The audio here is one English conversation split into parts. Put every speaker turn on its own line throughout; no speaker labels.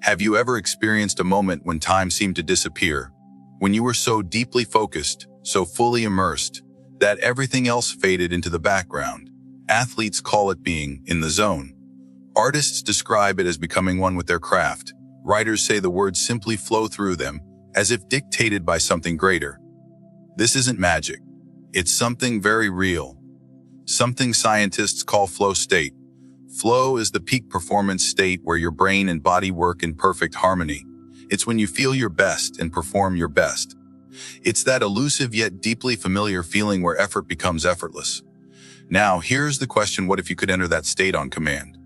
Have you ever experienced a moment when time seemed to disappear? When you were so deeply focused, so fully immersed, that everything else faded into the background? Athletes call it being in the zone. Artists describe it as becoming one with their craft. Writers say the words simply flow through them, as if dictated by something greater. This isn't magic. It's something very real. Something scientists call flow state. Flow is the peak performance state where your brain and body work in perfect harmony. It's when you feel your best and perform your best. It's that elusive yet deeply familiar feeling where effort becomes effortless. Now, here's the question: what if you could enter that state on command?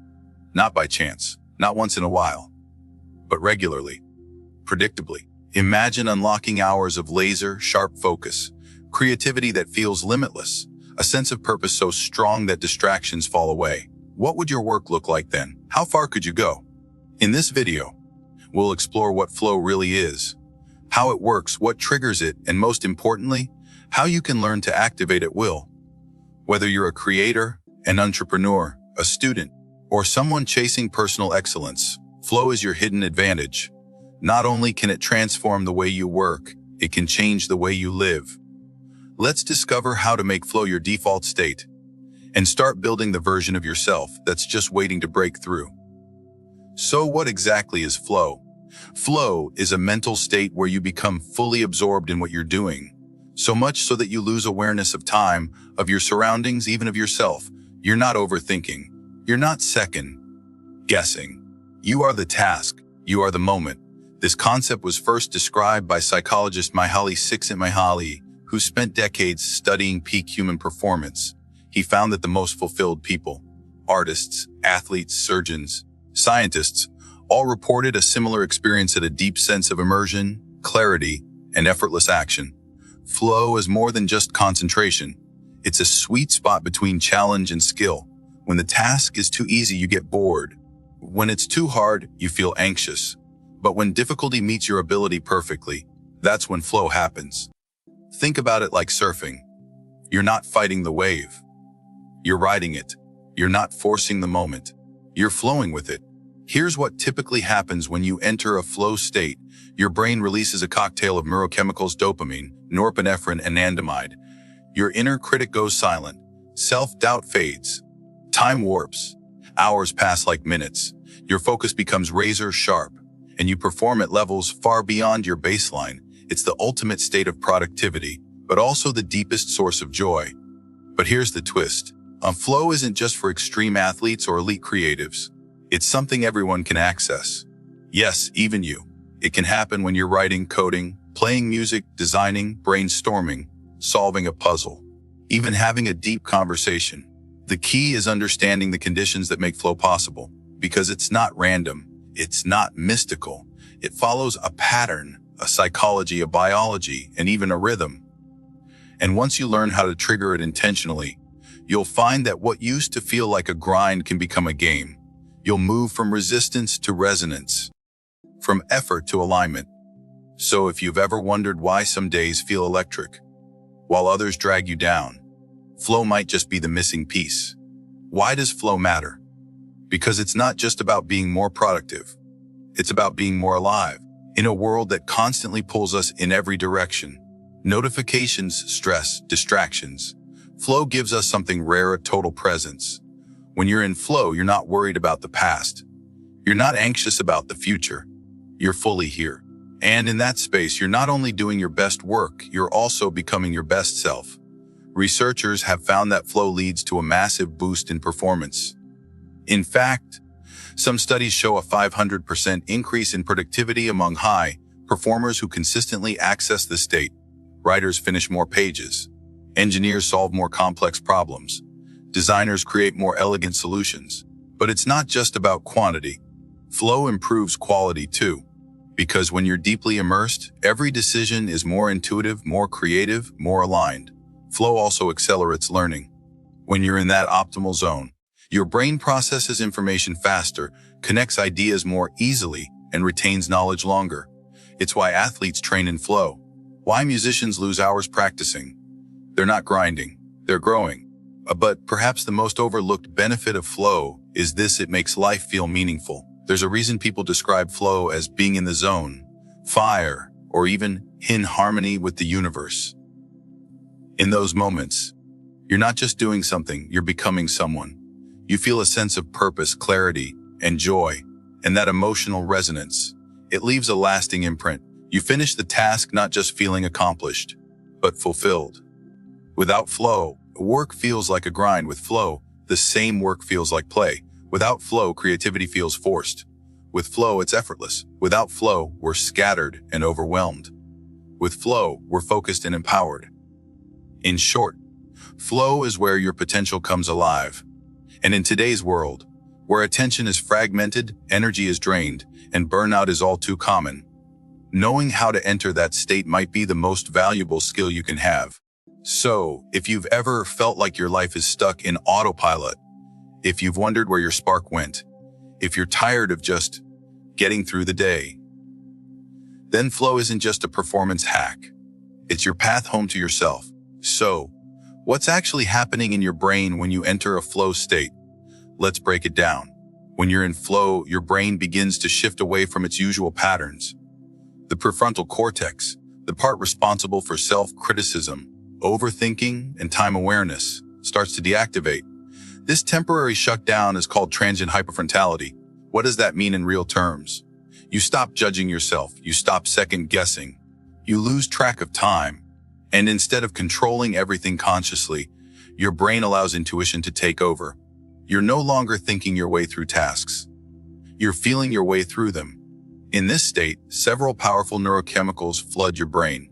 Not by chance, not once in a while, but regularly, predictably. Imagine unlocking hours of laser-sharp focus, creativity that feels limitless, a sense of purpose so strong that distractions fall away. What would your work look like then? How far could you go? In this video, we'll explore what flow really is, how it works, what triggers it, and most importantly, how you can learn to activate at will. Whether you're a creator, an entrepreneur, a student, or someone chasing personal excellence, flow is your hidden advantage. Not only can it transform the way you work, it can change the way you live. Let's discover how to make flow your default state and start building the version of yourself that's just waiting to break through. So what exactly is flow? Flow is a mental state where you become fully absorbed in what you're doing, so much so that you lose awareness of time, of your surroundings, even of yourself. You're not overthinking. You're not second guessing. You are the task. You are the moment. This concept was first described by psychologist Mihaly Csikszentmihalyi, who spent decades studying peak human performance. He found that the most fulfilled people, artists, athletes, surgeons, scientists, all reported a similar experience at a deep sense of immersion, clarity, and effortless action. Flow is more than just concentration. It's a sweet spot between challenge and skill. When the task is too easy, you get bored. When it's too hard, you feel anxious. But when difficulty meets your ability perfectly, that's when flow happens. Think about it like surfing. You're not fighting the wave. You're riding it. You're not forcing the moment. You're flowing with it. Here's what typically happens when you enter a flow state. Your brain releases a cocktail of neurochemicals: dopamine, norepinephrine, and anandamide. Your inner critic goes silent. Self-doubt fades. Time warps. Hours pass like minutes. Your focus becomes razor sharp, and you perform at levels far beyond your baseline. It's the ultimate state of productivity, but also the deepest source of joy. But here's the twist. Flow isn't just for extreme athletes or elite creatives. It's something everyone can access. Yes, even you. It can happen when you're writing, coding, playing music, designing, brainstorming, solving a puzzle, even having a deep conversation. The key is understanding the conditions that make flow possible, because it's not random. It's not mystical. It follows a pattern, a psychology, a biology, and even a rhythm. And once you learn how to trigger it intentionally, you'll find that what used to feel like a grind can become a game. You'll move from resistance to resonance, from effort to alignment. So if you've ever wondered why some days feel electric, while others drag you down, flow might just be the missing piece. Why does flow matter? Because it's not just about being more productive. It's about being more alive. In a world that constantly pulls us in every direction, notifications, stress, distractions, flow gives us something rare: a total presence. When you're in flow, you're not worried about the past. You're not anxious about the future. You're fully here. And in that space, you're not only doing your best work, you're also becoming your best self. Researchers have found that flow leads to a massive boost in performance. In fact, some studies show a 500% increase in productivity among high performers who consistently access this state. Writers finish more pages. Engineers solve more complex problems. Designers create more elegant solutions. But it's not just about quantity. Flow improves quality too. Because when you're deeply immersed, every decision is more intuitive, more creative, more aligned. Flow also accelerates learning. When you're in that optimal zone, your brain processes information faster, connects ideas more easily, and retains knowledge longer. It's why athletes train in flow. Why musicians lose hours practicing. They're not grinding, they're growing. But perhaps the most overlooked benefit of flow is this: it makes life feel meaningful. There's a reason people describe flow as being in the zone, fire, or even in harmony with the universe. In those moments, you're not just doing something, you're becoming someone. You feel a sense of purpose, clarity, and joy, and that emotional resonance. It leaves a lasting imprint. You finish the task not just feeling accomplished, but fulfilled. Without flow, work feels like a grind. With flow, the same work feels like play. Without flow, creativity feels forced. With flow, it's effortless. Without flow, we're scattered and overwhelmed. With flow, we're focused and empowered. In short, flow is where your potential comes alive. And in today's world, where attention is fragmented, energy is drained, and burnout is all too common, knowing how to enter that state might be the most valuable skill you can have. So, if you've ever felt like your life is stuck in autopilot, if you've wondered where your spark went, if you're tired of just getting through the day, then flow isn't just a performance hack. It's your path home to yourself. So, what's actually happening in your brain when you enter a flow state? Let's break it down. When you're in flow, your brain begins to shift away from its usual patterns. The prefrontal cortex, the part responsible for self-criticism, overthinking, and time awareness, starts to deactivate. This temporary shutdown is called transient hyperfrontality. What does that mean in real terms? You stop judging yourself. You stop second-guessing. You lose track of time. And instead of controlling everything consciously, your brain allows intuition to take over. You're no longer thinking your way through tasks. You're feeling your way through them. In this state, several powerful neurochemicals flood your brain.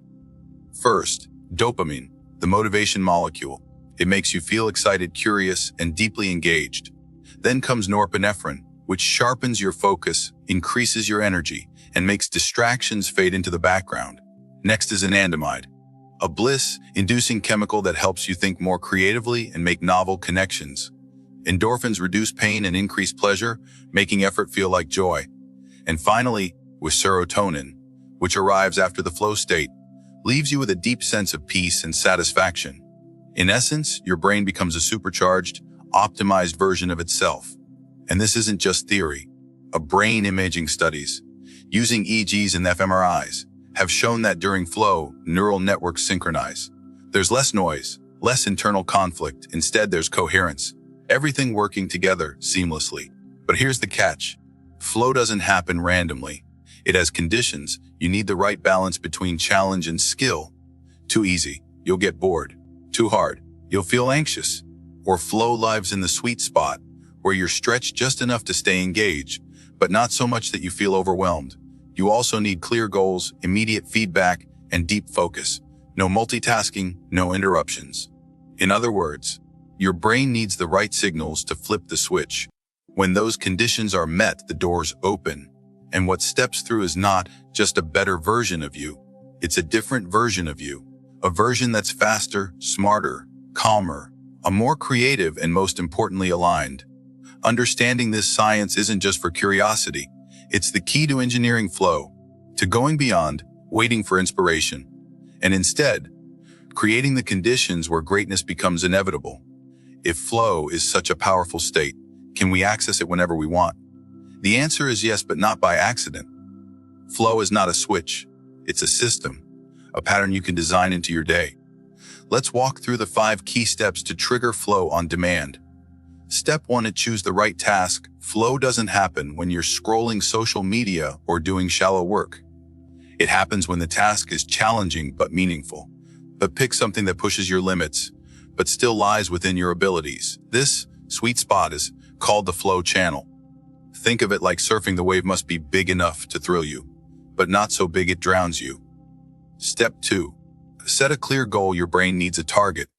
First, dopamine, the motivation molecule. It makes you feel excited, curious, and deeply engaged. Then comes norepinephrine, which sharpens your focus, increases your energy, and makes distractions fade into the background. Next is anandamide, a bliss-inducing chemical that helps you think more creatively and make novel connections. Endorphins reduce pain and increase pleasure, making effort feel like joy. And finally, with serotonin, which arrives after the flow state, leaves you with a deep sense of peace and satisfaction. In essence, your brain becomes a supercharged, optimized version of itself. And this isn't just theory. Brain imaging studies, using EEGs and fMRIs, have shown that during flow, neural networks synchronize. There's less noise, less internal conflict. Instead, there's coherence. Everything working together seamlessly. But here's the catch. Flow doesn't happen randomly. It has conditions. You need the right balance between challenge and skill. Too easy, you'll get bored. Too hard, you'll feel anxious. Or flow lives in the sweet spot, where you're stretched just enough to stay engaged, but not so much that you feel overwhelmed. You also need clear goals, immediate feedback, and deep focus. No multitasking, no interruptions. In other words, your brain needs the right signals to flip the switch. When those conditions are met, the doors open. And what steps through is not just a better version of you. It's a different version of you. A version that's faster, smarter, calmer, a more creative, and most importantly, aligned. Understanding this science isn't just for curiosity. It's the key to engineering flow, to going beyond, waiting for inspiration, and instead, creating the conditions where greatness becomes inevitable. If flow is such a powerful state, can we access it whenever we want? The answer is yes, but not by accident. Flow is not a switch. It's a system, a pattern you can design into your day. Let's walk through the 5 key steps to trigger flow on demand. Step 1: choose the right task. Flow doesn't happen when you're scrolling social media or doing shallow work. It happens when the task is challenging but meaningful. But pick something that pushes your limits, but still lies within your abilities. This sweet spot is called the flow channel. Think of it like surfing. The wave must be big enough to thrill you, but not so big it drowns you. Step 2: set a clear goal. Your brain needs a target.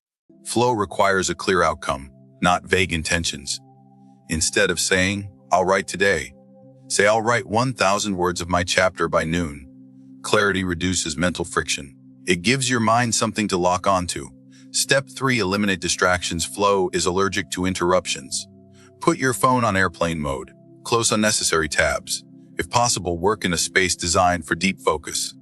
Flow requires a clear outcome, not vague intentions. Instead of saying, "I'll write today," say, "I'll write 1,000 words of my chapter by noon." Clarity reduces mental friction. It gives your mind something to lock onto. Step 3: eliminate distractions. Flow is allergic to interruptions. Put your phone on airplane mode. Close unnecessary tabs. If possible, work in a space designed for deep focus.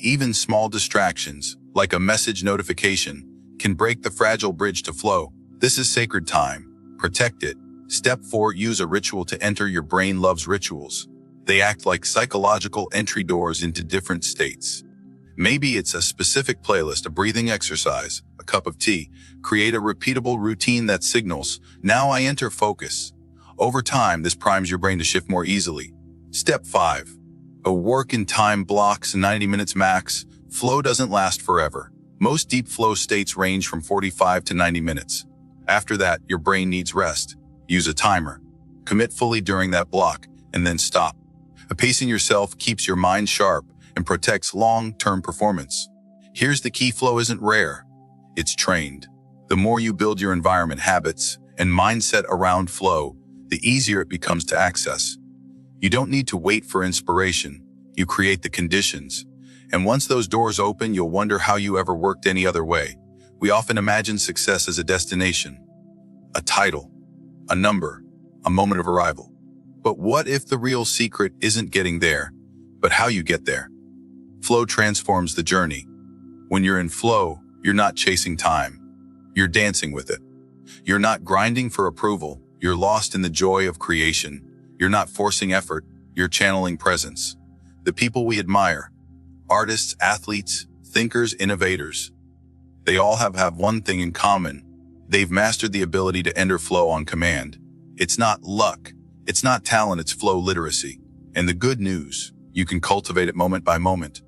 Even small distractions, like a message notification, can break the fragile bridge to flow. This is sacred time. Protect it. Step 4: use a ritual to enter. Your brain loves rituals. They act like psychological entry doors into different states. Maybe it's a specific playlist, a breathing exercise, a cup of tea. Create a repeatable routine that signals, now I enter focus. Over time, this primes your brain to shift more easily. Step 5. A work in time blocks, 90 minutes max. Flow doesn't last forever. Most deep flow states range from 45 to 90 minutes. After that, your brain needs rest. Use a timer. Commit fully during that block, and then stop. Pacing yourself keeps your mind sharp and protects long-term performance. Here's the key: flow isn't rare. It's trained. The more you build your environment, habits, and mindset around flow, the easier it becomes to access. You don't need to wait for inspiration. You create the conditions. And once those doors open, you'll wonder how you ever worked any other way. We often imagine success as a destination, a title, a number, a moment of arrival. But what if the real secret isn't getting there, but how you get there? Flow transforms the journey. When you're in flow, you're not chasing time. You're dancing with it. You're not grinding for approval. You're lost in the joy of creation. You're not forcing effort. You're channeling presence. The people we admire, artists, athletes, thinkers, innovators, they all have one thing in common. They've mastered the ability to enter flow on command. It's not luck. It's not talent, it's flow literacy. And the good news, you can cultivate it moment by moment,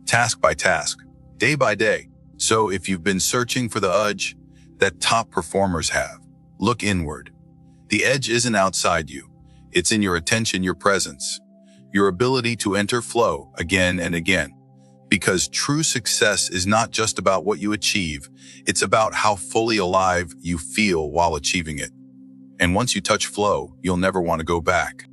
task by task, day by day. So if you've been searching for the edge that top performers have, look inward. The edge isn't outside you. It's in your attention, your presence, your ability to enter flow again and again. Because true success is not just about what you achieve, it's about how fully alive you feel while achieving it. And once you touch flow, you'll never want to go back.